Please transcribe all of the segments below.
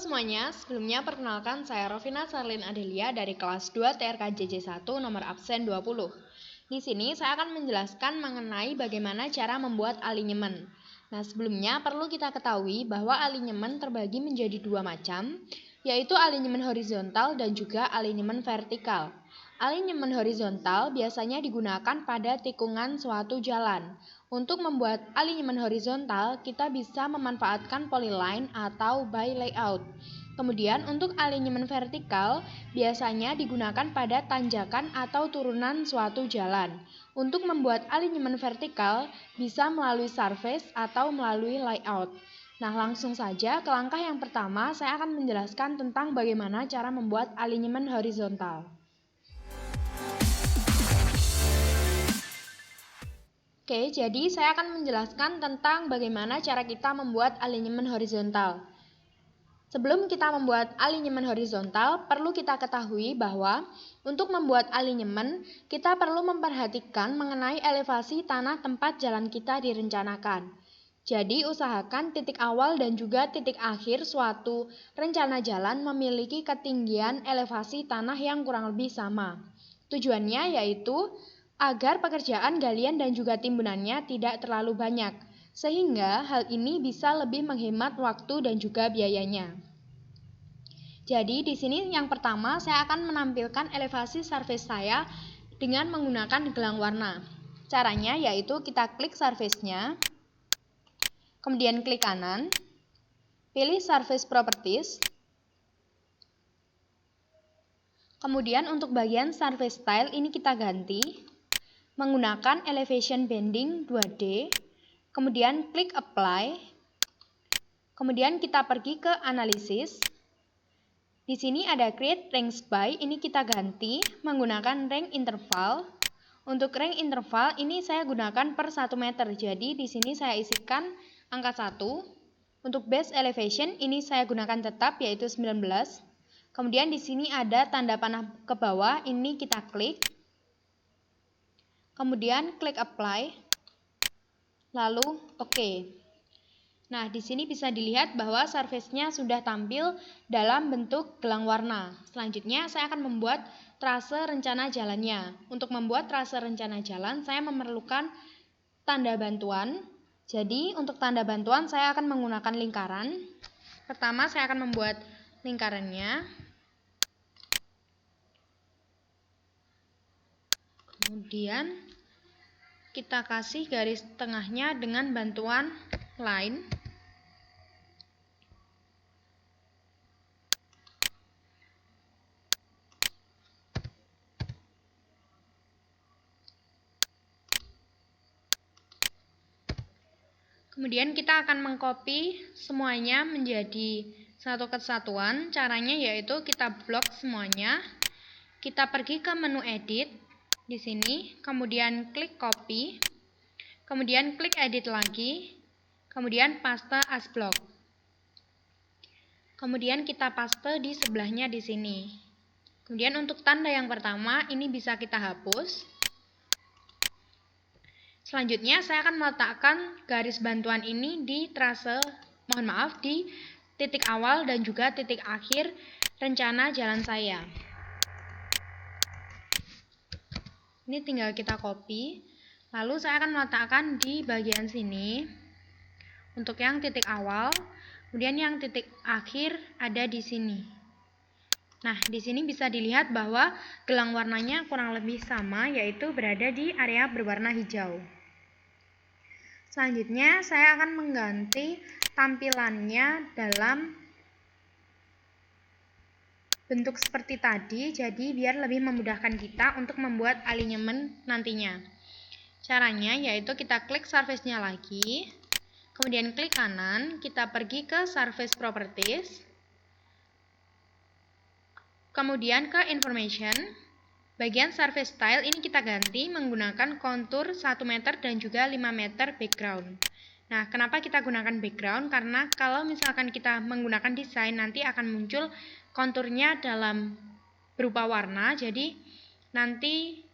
semuanya, sebelumnya perkenalkan saya Rovina Sarlin Adelia dari kelas 2 TRKJJ 1 nomor absen 20. Di sini saya akan menjelaskan mengenai bagaimana cara membuat alinyemen. Nah, sebelumnya perlu kita ketahui bahwa alinyemen terbagi menjadi dua macam, yaitu alinyemen horizontal dan juga alinyemen vertikal. Alinyemen horizontal biasanya digunakan pada tikungan suatu jalan. Untuk membuat alinyemen horizontal, kita bisa memanfaatkan polyline atau by layout. Kemudian untuk alinyemen vertikal, biasanya digunakan pada tanjakan atau turunan suatu jalan. Untuk membuat alinyemen vertikal, bisa melalui surface atau melalui layout. Nah, langsung saja ke langkah yang pertama, saya akan menjelaskan tentang bagaimana cara membuat alinyemen horizontal. Oke, jadi saya akan menjelaskan tentang bagaimana cara kita membuat alinyemen horizontal. Sebelum kita membuat alinyemen horizontal, perlu kita ketahui bahwa untuk membuat alinyemen, kita perlu memperhatikan mengenai elevasi tanah tempat jalan kita direncanakan. Jadi, usahakan titik awal dan juga titik akhir suatu rencana jalan memiliki ketinggian elevasi tanah yang kurang lebih sama. Tujuannya yaitu agar pekerjaan galian dan juga timbunannya tidak terlalu banyak, sehingga hal ini bisa lebih menghemat waktu dan juga biayanya. Jadi di sini yang pertama saya akan menampilkan elevasi surface saya dengan menggunakan gelang warna. Caranya yaitu kita klik surface-nya, kemudian klik kanan, pilih surface properties. Kemudian untuk bagian surface style ini kita ganti menggunakan elevation bending 2D, kemudian klik apply, kemudian kita pergi ke analisis. Di sini ada create range by, ini kita ganti menggunakan range interval. Untuk range interval ini saya gunakan per 1 meter, jadi di sini saya isikan angka 1. Untuk base elevation ini saya gunakan tetap yaitu 19. Kemudian di sini ada tanda panah ke bawah, ini kita klik. Kemudian klik apply, lalu OK. Nah, di sini bisa dilihat bahwa surface-nya sudah tampil dalam bentuk gelang warna. Selanjutnya, saya akan membuat trase rencana jalannya. Untuk membuat trase rencana jalan, saya memerlukan tanda bantuan. Jadi, untuk tanda bantuan, saya akan menggunakan lingkaran. Pertama, saya akan membuat lingkarannya. Kemudian kita kasih garis tengahnya dengan bantuan line. Kemudian kita akan mengcopy semuanya menjadi satu kesatuan. Caranya yaitu kita blok semuanya. Kita pergi ke menu edit di sini, kemudian klik copy, kemudian klik edit lagi, kemudian paste as block. Kemudian kita paste di sebelahnya di sini. Kemudian untuk tanda yang pertama ini bisa kita hapus. Selanjutnya saya akan meletakkan garis bantuan ini di trase, di titik awal dan juga titik akhir rencana jalan saya. Ini tinggal kita copy, lalu saya akan meletakkan di bagian sini untuk yang titik awal, kemudian yang titik akhir ada di sini. Nah, di sini bisa dilihat bahwa gelang warnanya kurang lebih sama, yaitu berada di area berwarna hijau. Selanjutnya, saya akan mengganti tampilannya dalam bentuk seperti tadi, jadi biar lebih memudahkan kita untuk membuat alinyemen nantinya. Caranya yaitu kita klik surface-nya lagi, kemudian klik kanan, kita pergi ke surface properties, kemudian ke information, bagian surface style ini kita ganti menggunakan kontur 1 meter dan juga 5 meter background. Nah, kenapa kita gunakan background? Karena kalau misalkan kita menggunakan desain, nanti akan muncul konturnya dalam berupa warna, jadi nanti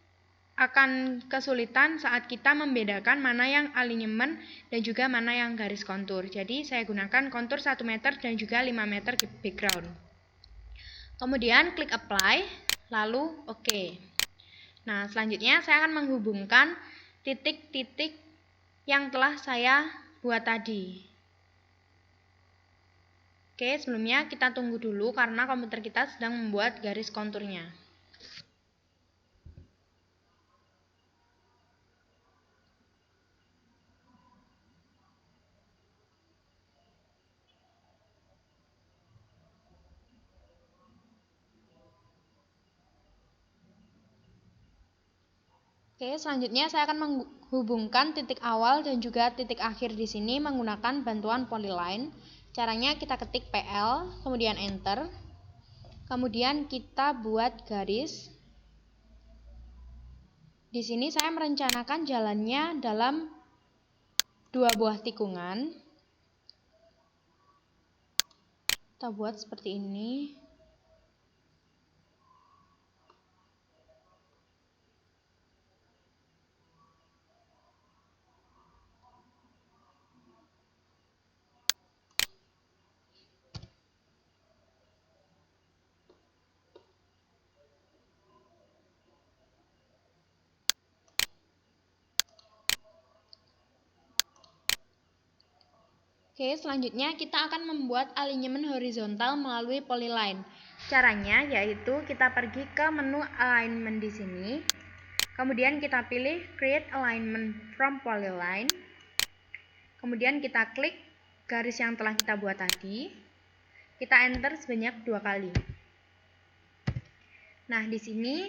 akan kesulitan saat kita membedakan mana yang alinyemen dan juga mana yang garis kontur. Jadi saya gunakan kontur 1 meter dan juga 5 meter background. Kemudian klik apply, lalu oke. Nah, selanjutnya saya akan menghubungkan titik-titik yang telah saya buat tadi. Oke, sebelumnya kita tunggu dulu karena komputer kita sedang membuat garis konturnya. Oke, selanjutnya saya akan menghubungkan titik awal dan juga titik akhir di sini menggunakan bantuan polyline. Caranya kita ketik PL, kemudian enter. Kemudian kita buat garis. Di sini saya merencanakan jalannya dalam 2 buah tikungan. Kita buat seperti ini. Oke, selanjutnya kita akan membuat alinyemen horizontal melalui polyline. Caranya yaitu kita pergi ke menu alignment di sini. Kemudian kita pilih create alignment from polyline. Kemudian kita klik garis yang telah kita buat tadi. Kita enter sebanyak 2 kali. Nah, di sini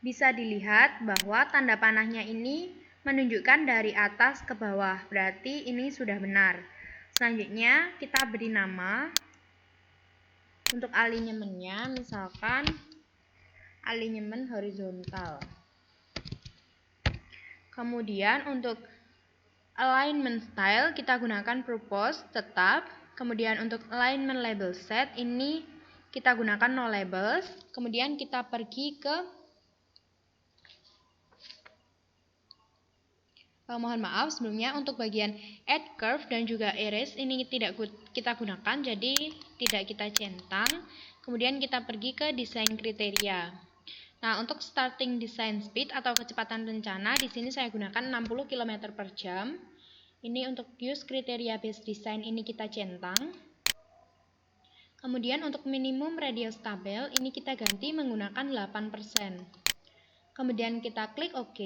bisa dilihat bahwa tanda panahnya ini menunjukkan dari atas ke bawah, berarti ini sudah benar. Selanjutnya kita beri nama untuk alinyemennya, misalkan alinyemen horizontal. Kemudian untuk alignment style kita gunakan propose, tetap. Kemudian untuk alignment label set ini kita gunakan no labels. Kemudian kita pergi ke mohon maaf sebelumnya untuk bagian add curve dan juga erase ini tidak kita gunakan, jadi tidak kita centang. Kemudian kita pergi ke desain kriteria. Nah, untuk starting design speed atau kecepatan rencana di sini saya gunakan 60 km per jam. Ini untuk use kriteria base design ini kita centang. Kemudian untuk minimum radius tabel ini kita ganti menggunakan 8%. Kemudian kita klik OK.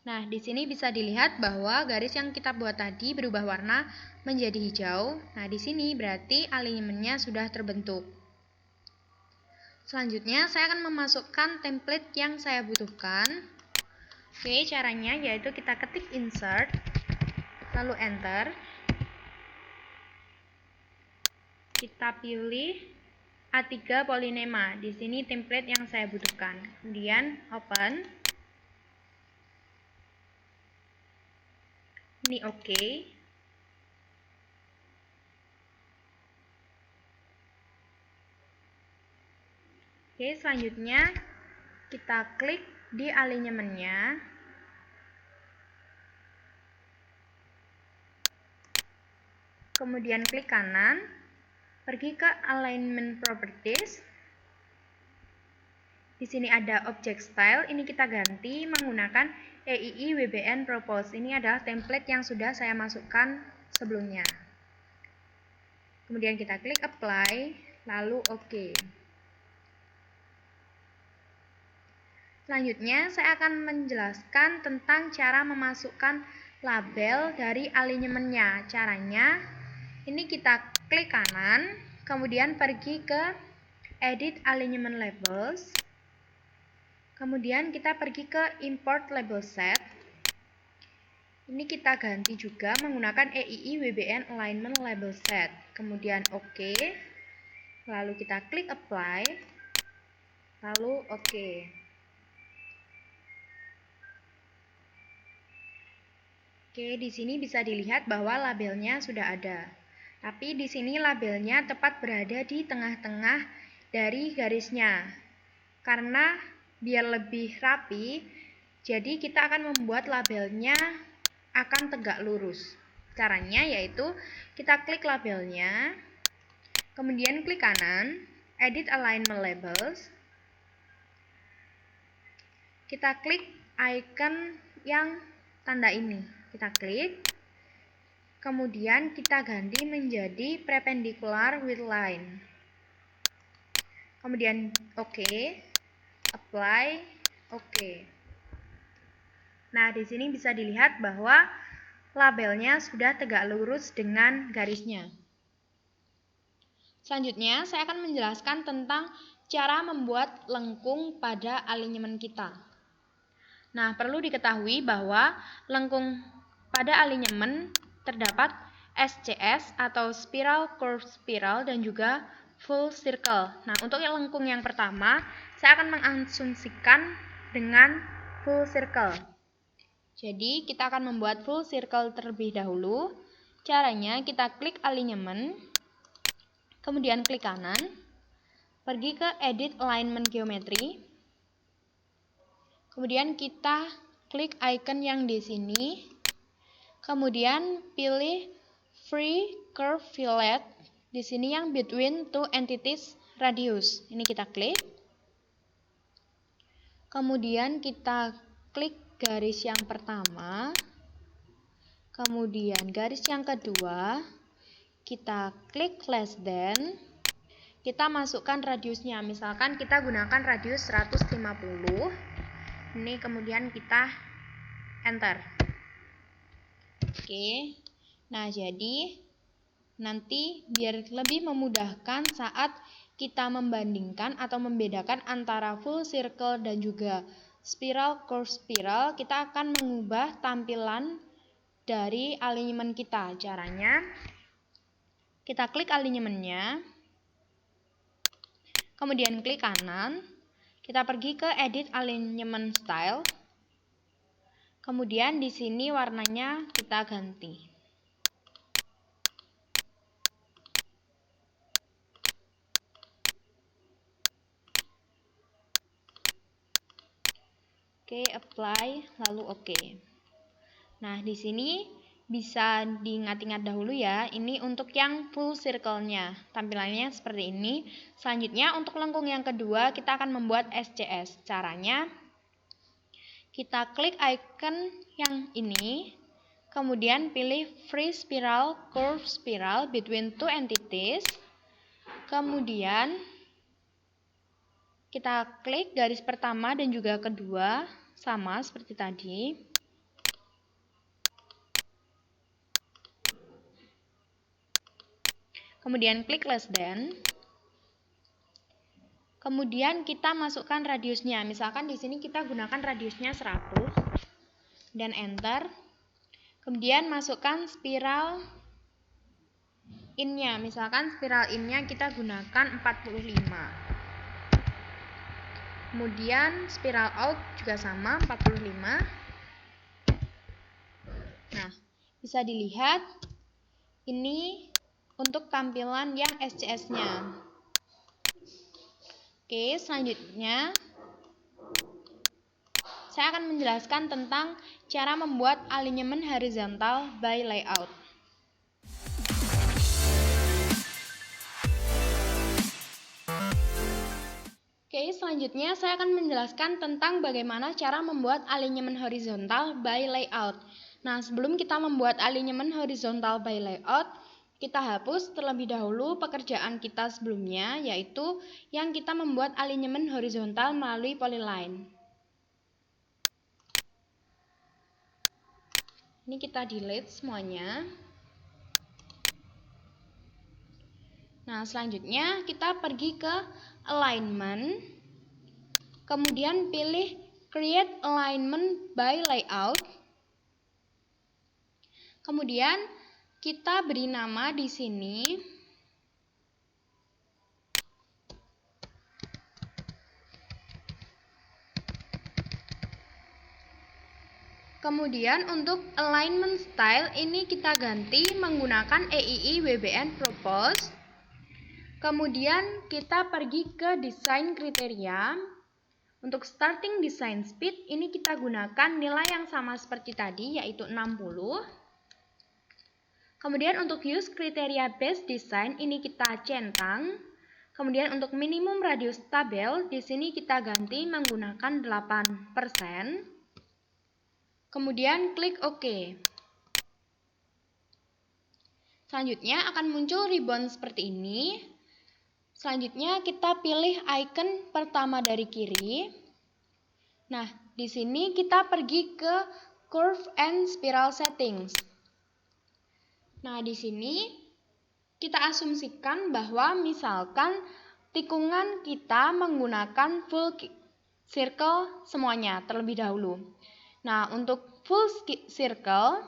Nah, di sini bisa dilihat bahwa garis yang kita buat tadi berubah warna menjadi hijau. Nah, di sini berarti alinyemennya sudah terbentuk. Selanjutnya, saya akan memasukkan template yang saya butuhkan. Oke, caranya yaitu kita ketik insert, lalu enter. Kita pilih A3 Polynema. Di sini template yang saya butuhkan. Kemudian open. Ini oke. Oke, selanjutnya kita klik di alinyemennya. Kemudian klik kanan, pergi ke alignment properties. Di sini ada object style, ini kita ganti menggunakan EII WBN propose. Ini adalah template yang sudah saya masukkan sebelumnya. Kemudian kita klik apply, lalu OK. Selanjutnya saya akan menjelaskan tentang cara memasukkan label dari alinyemennya. Caranya, ini kita klik kanan, kemudian pergi ke edit alignment labels. Kemudian kita pergi ke import label set. Ini kita ganti juga menggunakan EII WBN alignment label set. Kemudian OK. Lalu kita klik apply. Lalu OK. Oke, di sini bisa dilihat bahwa labelnya sudah ada. Tapi di sini labelnya tepat berada di tengah-tengah dari garisnya. karena biar lebih rapi, jadi kita akan membuat labelnya akan tegak lurus. Caranya yaitu kita klik labelnya, kemudian klik kanan, edit alignment labels. Kita klik icon yang tanda ini, kita klik, kemudian kita ganti menjadi perpendicular with line. Kemudian oke, apply, oke. Nah, di sini bisa dilihat bahwa labelnya sudah tegak lurus dengan garisnya. Selanjutnya, saya akan menjelaskan tentang cara membuat lengkung pada alignment kita. Nah, perlu diketahui bahwa lengkung pada alignment terdapat SCS atau spiral, curve spiral, dan juga full circle. Nah, untuk lengkung yang pertama, saya akan mengasumsikan dengan full circle. Jadi, kita akan membuat full circle terlebih dahulu. Caranya, kita klik alignment, kemudian klik kanan, pergi ke edit alignment geometry. Kemudian kita klik icon yang di sini. Kemudian pilih free curve fillet. Di sini yang between two entities radius. Ini kita klik. Kemudian kita klik garis yang pertama. Kemudian garis yang kedua. Kita klik less than. Kita masukkan radiusnya. Misalkan kita gunakan radius 150. Ini kemudian kita enter. Oke. Nah, jadi nanti biar lebih memudahkan saat kita membandingkan atau membedakan antara full circle dan juga spiral, curve spiral, kita akan mengubah tampilan dari alignment kita. Caranya, kita klik alignmentnya, kemudian klik kanan, kita pergi ke edit alignment style. Kemudian di sini warnanya kita ganti. Oke, apply, lalu oke. Nah, di sini bisa diingat-ingat dahulu ya. Ini untuk yang full circle-nya. Tampilannya seperti ini. Selanjutnya, untuk lengkung yang kedua, kita akan membuat SCS. Caranya, kita klik icon yang ini, kemudian pilih free spiral, curve spiral between two entities. Kemudian kita klik garis pertama dan juga kedua, sama seperti tadi. Kemudian klik less than. Kemudian kita masukkan radiusnya. Misalkan di sini kita gunakan radiusnya 100 dan enter. Kemudian masukkan spiral in-nya. Misalkan spiral in-nya kita gunakan 45. Kemudian spiral out juga sama 45. Nah, bisa dilihat ini untuk tampilan yang SCS-nya. Oke, selanjutnya saya akan menjelaskan tentang cara membuat alignment horizontal by layout. Oke, selanjutnya saya akan menjelaskan tentang bagaimana cara membuat alignment horizontal by layout. Nah, sebelum kita membuat alignment horizontal by layout, kita hapus terlebih dahulu pekerjaan kita sebelumnya, yaitu yang kita membuat alignment horizontal melalui polyline. Ini kita delete semuanya. Nah, selanjutnya kita pergi ke alignment, kemudian pilih create alignment by layout. Kemudian kita beri nama di sini. Kemudian untuk alignment style ini kita ganti menggunakan EII WBN Propose. Kemudian kita pergi ke desain kriteria. Untuk starting design speed, ini kita gunakan nilai yang sama seperti tadi, yaitu 60. Kemudian untuk use kriteria base design, ini kita centang. Kemudian untuk minimum radius tabel, di sini kita ganti menggunakan 8%. Kemudian klik OK. Selanjutnya akan muncul ribbon seperti ini. Selanjutnya kita pilih icon pertama dari kiri. Nah, di sini kita pergi ke curve and spiral settings. Nah, di sini kita asumsikan bahwa misalkan tikungan kita menggunakan full circle semuanya terlebih dahulu. Nah, untuk full circle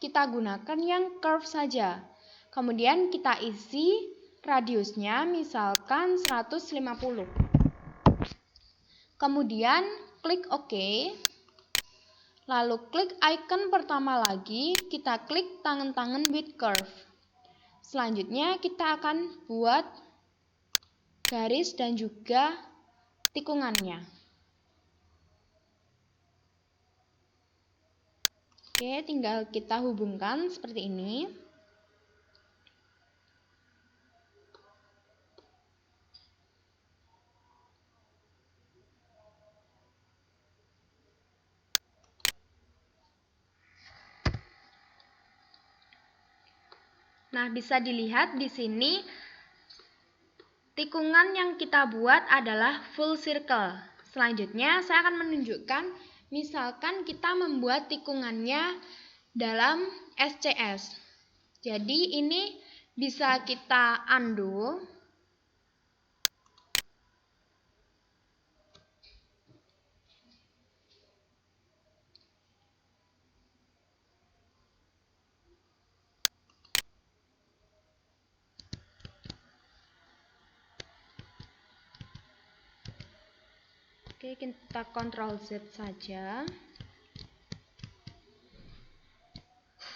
kita gunakan yang curve saja. Kemudian kita isi radiusnya misalkan 150. Kemudian klik OK. Lalu klik icon pertama lagi, kita klik tangan-tangan with curve. Selanjutnya kita akan buat garis dan juga tikungannya. Oke, tinggal kita hubungkan seperti ini. Nah, bisa dilihat di sini tikungan yang kita buat adalah full circle. Selanjutnya saya akan menunjukkan misalkan kita membuat tikungannya dalam SCS. Jadi ini bisa kita undo. Oke, kita Ctrl Z saja.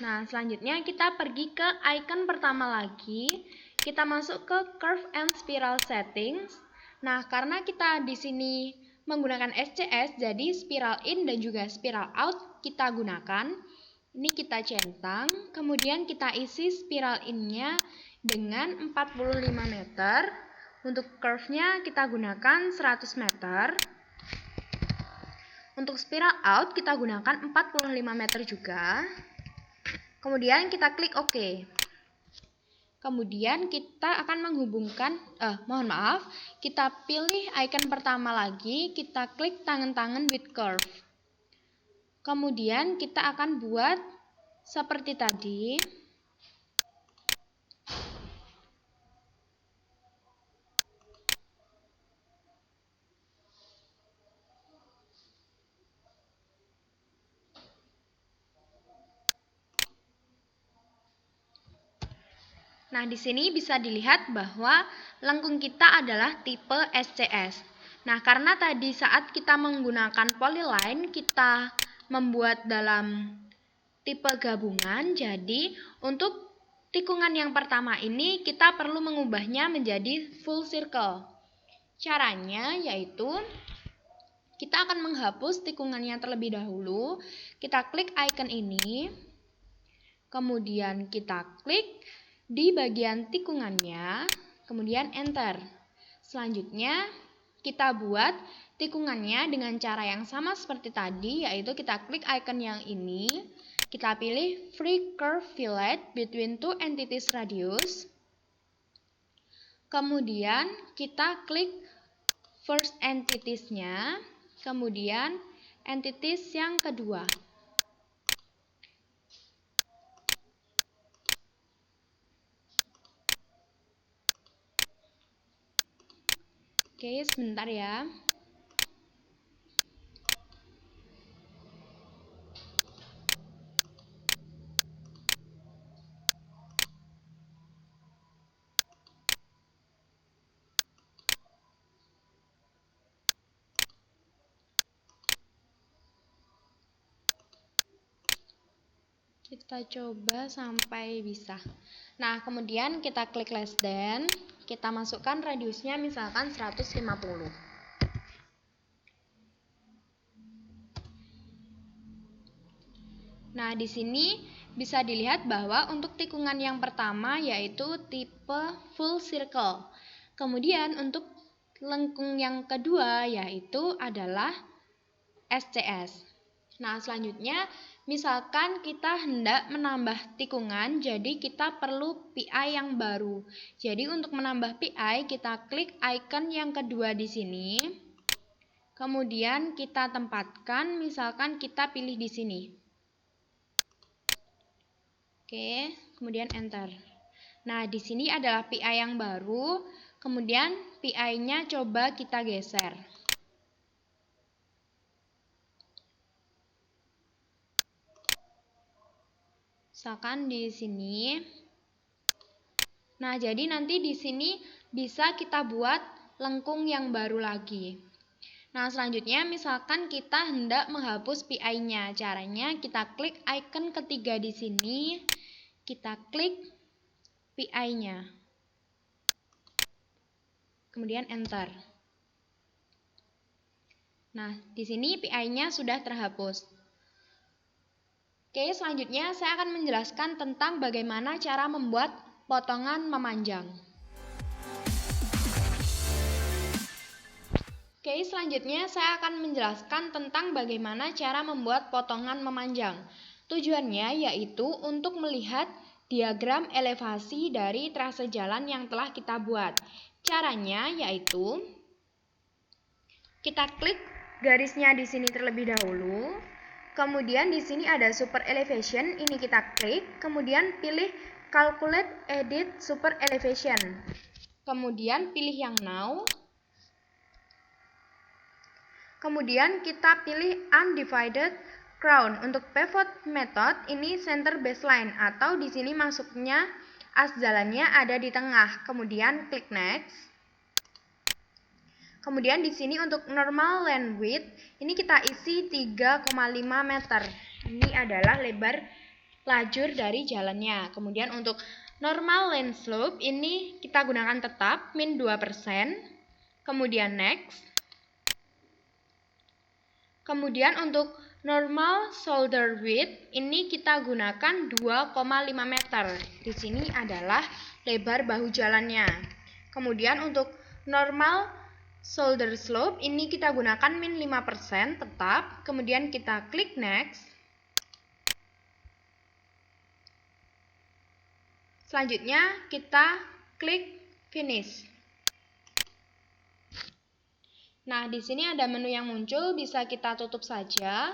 Nah, selanjutnya kita pergi ke icon pertama lagi. Kita masuk ke curve and spiral settings. Nah, karena kita di sini menggunakan SCS, jadi spiral in dan juga spiral out kita gunakan. Ini kita centang, kemudian kita isi spiral in-nya dengan 45 meter. Untuk curve-nya kita gunakan 100 meter. Untuk spiral out kita gunakan 45 meter juga. Kemudian kita klik OK. Kemudian kita akan menghubungkan, kita pilih icon pertama lagi, kita klik tangan-tangan with curve. Kemudian kita akan buat seperti tadi. Nah, di sini bisa dilihat bahwa lengkung kita adalah tipe SCS. Nah, karena tadi saat kita menggunakan polyline, kita membuat dalam tipe gabungan, jadi untuk tikungan yang pertama ini kita perlu mengubahnya menjadi full circle. Caranya yaitu kita akan menghapus tikungannya terlebih dahulu. Kita klik icon ini, kemudian kita klik di bagian tikungannya, kemudian enter. Selanjutnya kita buat tikungannya dengan cara yang sama seperti tadi, yaitu kita klik icon yang ini, kita pilih free curve fillet between two entities radius. Kemudian kita klik first entities-nya, kemudian entities yang kedua. Oke, sebentar ya. Kita coba sampai bisa. Nah, kemudian kita klik less than, kita masukkan radiusnya misalkan 150. Nah, di sini bisa dilihat bahwa untuk tikungan yang pertama yaitu tipe full circle. Kemudian untuk lengkung yang kedua yaitu adalah SCS. Nah, selanjutnya misalkan kita hendak menambah tikungan, jadi kita perlu PI yang baru. Jadi untuk menambah PI, kita klik icon yang kedua di sini. Kemudian kita tempatkan, misalkan kita pilih di sini. Oke, kemudian enter. Nah, di sini adalah PI yang baru, kemudian PI-nya coba kita geser. Misalkan di sini. Nah, jadi nanti di sini bisa kita buat lengkung yang baru lagi. Nah, selanjutnya misalkan kita hendak menghapus PI-nya. Caranya kita klik icon ketiga di sini, kita klik PI-nya. Kemudian enter. Nah, di sini PI-nya sudah terhapus. Oke, selanjutnya saya akan menjelaskan tentang bagaimana cara membuat potongan memanjang. Oke, selanjutnya saya akan menjelaskan tentang bagaimana cara membuat potongan memanjang. Tujuannya yaitu untuk melihat diagram elevasi dari trase jalan yang telah kita buat. Caranya yaitu kita klik garisnya di sini terlebih dahulu. Kemudian di sini ada super elevation, ini kita klik, kemudian pilih calculate edit super elevation. Kemudian pilih yang now. Kemudian kita pilih undivided crown. Untuk pivot method ini center baseline atau di sini masuknya as jalannya ada di tengah. Kemudian klik next. Kemudian di sini untuk normal lane width ini kita isi 3,5 meter. Ini adalah lebar lajur dari jalannya. Kemudian untuk normal lane slope ini kita gunakan tetap min 2%. Kemudian next. Kemudian untuk normal shoulder width ini kita gunakan 2,5 meter. Di sini adalah lebar bahu jalannya. Kemudian untuk normal shoulder slope ini kita gunakan min 5% tetap. Kemudian kita klik next. Selanjutnya kita klik finish. Nah, di sini ada menu yang muncul, bisa kita tutup saja.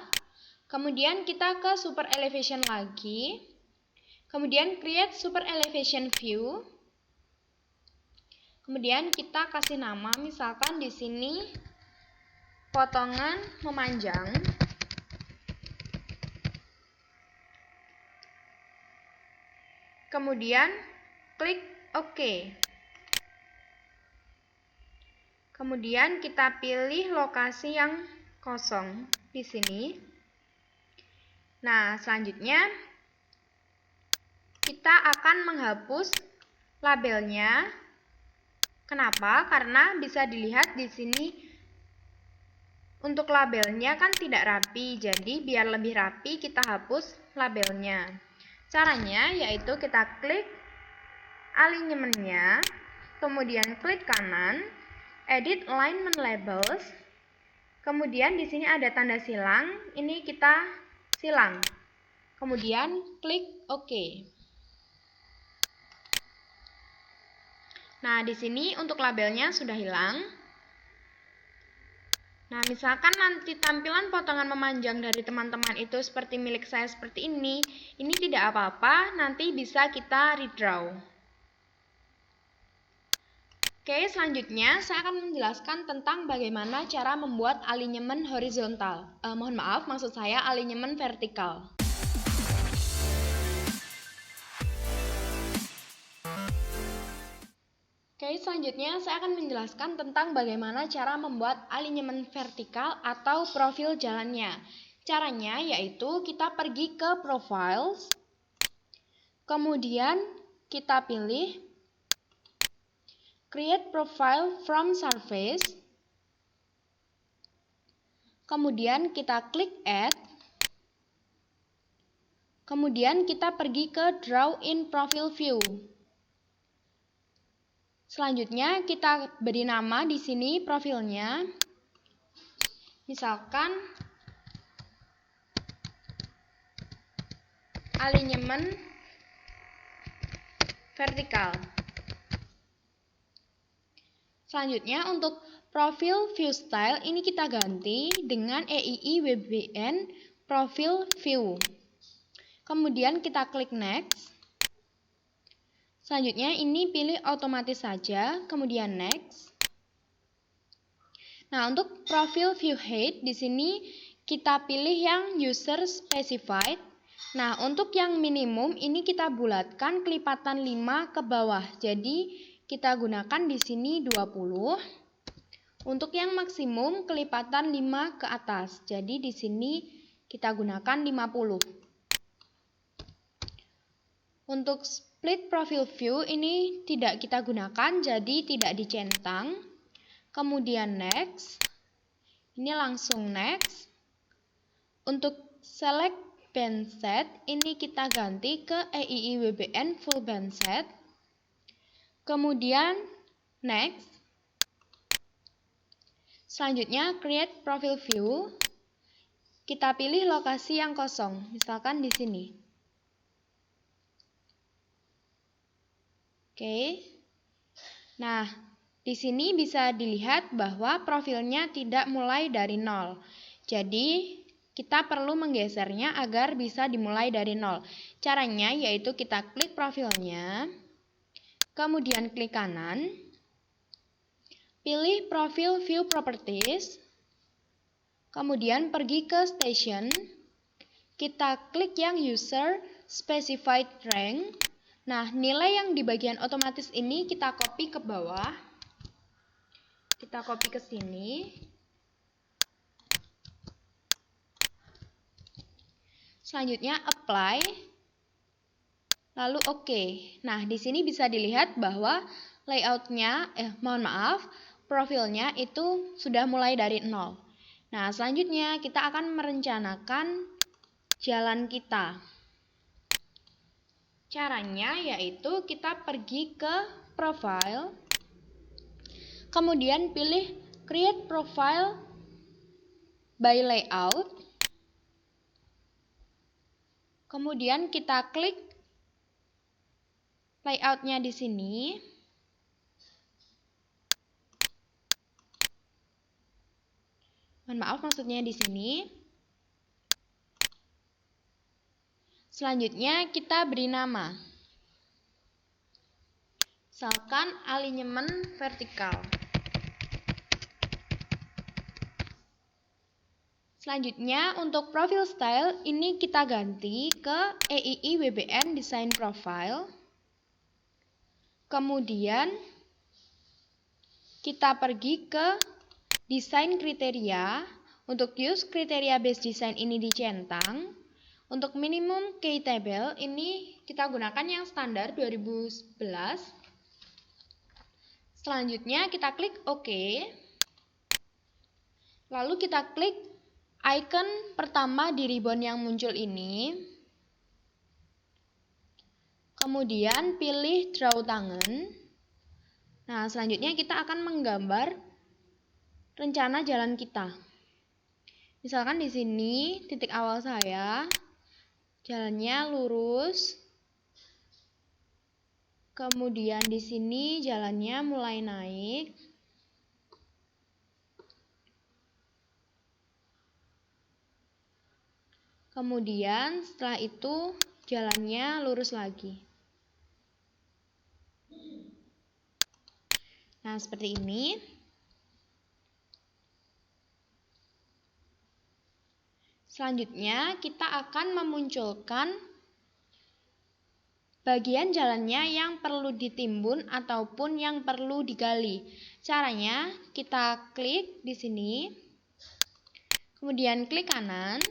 Kemudian kita ke super elevation lagi. Kemudian create super elevation view. Kemudian kita kasih nama, misalkan di sini potongan memanjang. Kemudian klik OK. Kemudian kita pilih lokasi yang kosong di sini. Nah, selanjutnya kita akan menghapus labelnya. Kenapa? Karena bisa dilihat di sini untuk labelnya kan tidak rapi. Jadi biar lebih rapi kita hapus labelnya. Caranya yaitu kita klik alignment-nya, kemudian klik kanan, edit alignment labels. Kemudian di sini ada tanda silang, ini kita silang. Kemudian klik OK. Nah, di sini untuk labelnya sudah hilang. Nah, misalkan nanti tampilan potongan memanjang dari teman-teman itu seperti milik saya seperti ini tidak apa-apa, nanti bisa kita redraw. Oke, selanjutnya saya akan menjelaskan tentang bagaimana cara membuat alinyemen horizontal. Mohon maaf, maksud saya alinyemen vertikal. Oke, selanjutnya saya akan menjelaskan tentang bagaimana cara membuat alinyemen vertikal atau profil jalannya. Caranya yaitu kita pergi ke Profiles, kemudian kita pilih Create Profile from Surface, kemudian kita klik Add, Kemudian kita pergi ke Draw in Profile View. Selanjutnya kita beri nama di sini profilnya. Misalkan alignment vertikal. Selanjutnya untuk profil view style ini kita ganti dengan EII WBN profile view. Kemudian kita klik next. Selanjutnya ini pilih otomatis saja, kemudian next. Nah, untuk profil view height di sini kita pilih yang user specified. Nah, untuk yang minimum ini kita bulatkan kelipatan 5 ke bawah. Jadi kita gunakan di sini 20. Untuk yang maksimum kelipatan 5 ke atas. Jadi di sini kita gunakan 50. Untuk split profile view ini tidak kita gunakan, jadi tidak dicentang. Kemudian next. Ini langsung next. Untuk select band set ini kita ganti ke EII WBN full band set. Kemudian next. Selanjutnya create profile view. Kita pilih lokasi yang kosong, misalkan di sini. Oke. Nah, di sini bisa dilihat bahwa profilnya tidak mulai dari 0. Jadi, kita perlu menggesernya agar bisa dimulai dari 0. Caranya yaitu kita klik profilnya, kemudian klik kanan, pilih Profile View Properties, kemudian pergi ke Station, kita klik yang User Specified Rank. Nah, nilai yang di bagian otomatis ini kita copy ke bawah. Kita copy ke sini. Selanjutnya apply. Lalu oke. Nah, di sini bisa dilihat bahwa layoutnya, profilnya itu sudah mulai dari 0. Nah, selanjutnya kita akan merencanakan jalan kita. Caranya yaitu kita pergi ke profile, kemudian pilih create profile by layout, kemudian kita klik layoutnya di sini. Mohon maaf, maksudnya di sini. Selanjutnya kita beri nama. Misalkan alignment vertikal. Selanjutnya untuk profile style ini kita ganti ke EII WBN Design Profile. Kemudian kita pergi ke desain kriteria. Untuk use kriteria base design ini dicentang. Untuk minimum key table ini kita gunakan yang standar 2011. Selanjutnya kita klik OK. Lalu kita klik icon pertama di ribbon yang muncul ini. Kemudian pilih draw tangan. Nah, selanjutnya kita akan menggambar rencana jalan kita. Misalkan di sini titik awal saya. Jalannya lurus. Kemudian di sini jalannya mulai naik. Kemudian setelah itu jalannya lurus lagi. Nah, seperti ini. Selanjutnya kita akan memunculkan bagian jalannya yang perlu ditimbun ataupun yang perlu digali. Caranya kita klik di sini. Kemudian klik kanan.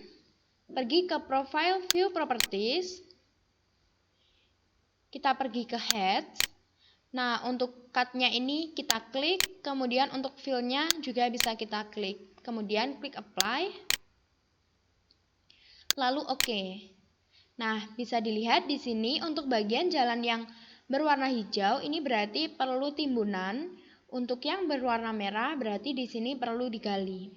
Pergi ke Profile View Properties. Kita pergi ke Head. Nah, untuk cut-nya ini kita klik. Kemudian untuk fill-nya juga bisa kita klik. Kemudian klik Apply. Lalu oke. Nah, bisa dilihat di sini untuk bagian jalan yang berwarna hijau ini berarti perlu timbunan. Untuk yang berwarna merah berarti di sini perlu digali.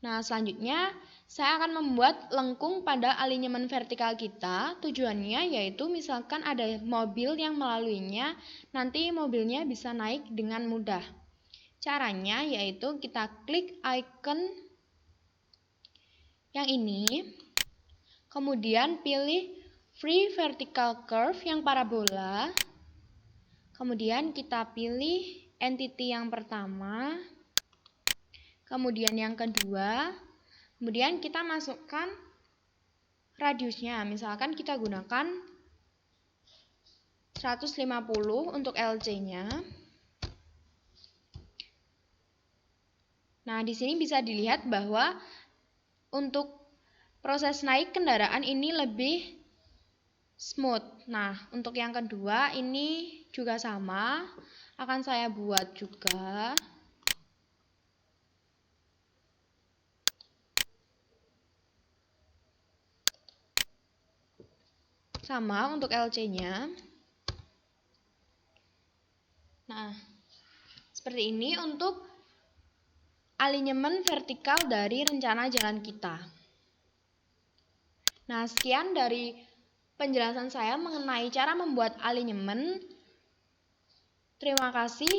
Nah, selanjutnya saya akan membuat lengkung pada alinyemen vertikal kita. Tujuannya yaitu misalkan ada mobil yang melaluinya, nanti mobilnya bisa naik dengan mudah. Caranya yaitu kita klik icon yang ini, kemudian pilih Free Vertical Curve yang parabola, kemudian kita pilih entity yang pertama, kemudian yang kedua, kemudian kita masukkan radiusnya, misalkan kita gunakan 150 untuk LC-nya. Nah, di sini bisa dilihat bahwa untuk proses naik kendaraan ini lebih smooth. Nah, untuk yang kedua ini juga sama, akan saya buat juga. Sama untuk LC-nya. Nah, seperti ini untuk alinyemen vertikal dari rencana jalan kita. Nah, sekian dari penjelasan saya mengenai cara membuat alinyemen. Terima kasih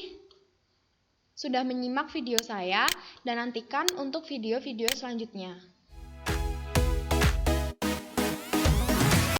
sudah menyimak video saya dan nantikan untuk video-video selanjutnya.